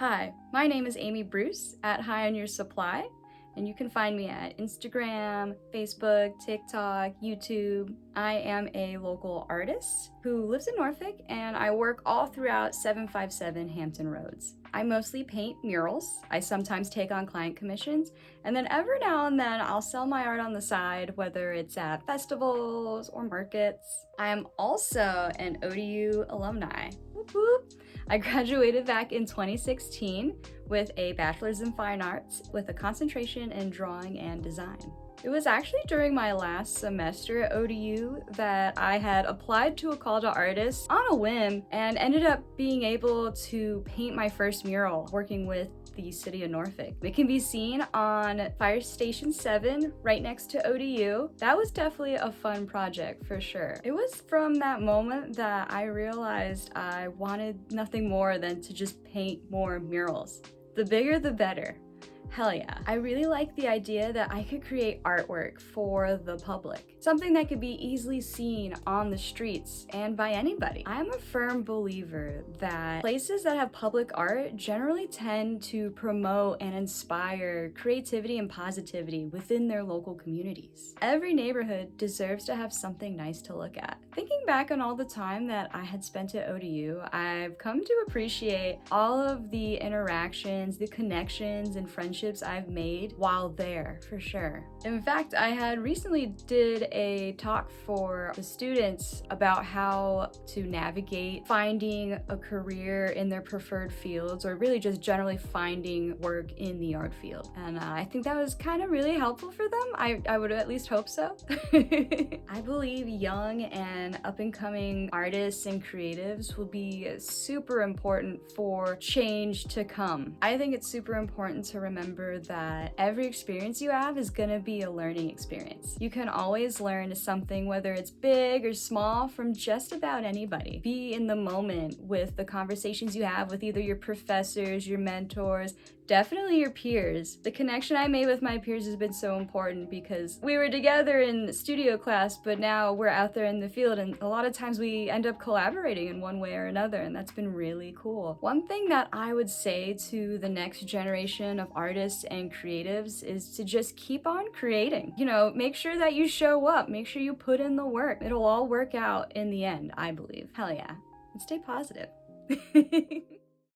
Hi, my name is Aimee Bruce at High on Your Supply, and you can find me at Instagram, Facebook, TikTok, YouTube. I am a local artist who lives in Norfolk, and I work all throughout 757 Hampton Roads. I mostly paint murals. I sometimes take on client commissions, and then every now and then I'll sell my art on the side, whether it's at festivals or markets. I am also an ODU alumni. Whoop whoop. I graduated back in 2016 with a bachelor's in fine arts with a concentration in drawing and design. It was actually during my last semester at ODU that I had applied to a call to artists on a whim and ended up being able to paint my first mural working with the city of Norfolk. It can be seen on Fire Station 7 right next to ODU. That was definitely a fun project for sure. It was from that moment that I realized I wanted nothing more than to just paint more murals. The bigger the better. Hell yeah. I really like the idea that I could create artwork for the public, something that could be easily seen on the streets and by anybody. I'm a firm believer that places that have public art generally tend to promote and inspire creativity and positivity within their local communities. Every neighborhood deserves to have something nice to look at. Thinking back on all the time that I had spent at ODU, I've come to appreciate all of the interactions, the connections, and friendships I've made while there, for sure. In fact, I had recently did a talk for the students about how to navigate finding a career in their preferred fields, or really just generally finding work in the art field. And I think that was kind of really helpful for them. I would at least hope so. I believe young and up-and-coming artists and creatives will be super important for change to come. I think it's super important to remember that every experience you have is gonna be a learning experience. You can always learn something, whether it's big or small, from just about anybody. Be in the moment with the conversations you have with either your professors, your mentors, definitely your peers. The connection I made with my peers has been so important because we were together in studio class, but now we're out there in the field, and a lot of times we end up collaborating in one way or another, and that's been really cool. One thing that I would say to the next generation of artists and creatives is to just keep on creating. You know, make sure that you show up, make sure you put in the work. It'll all work out in the end, I believe. Hell yeah. And stay positive.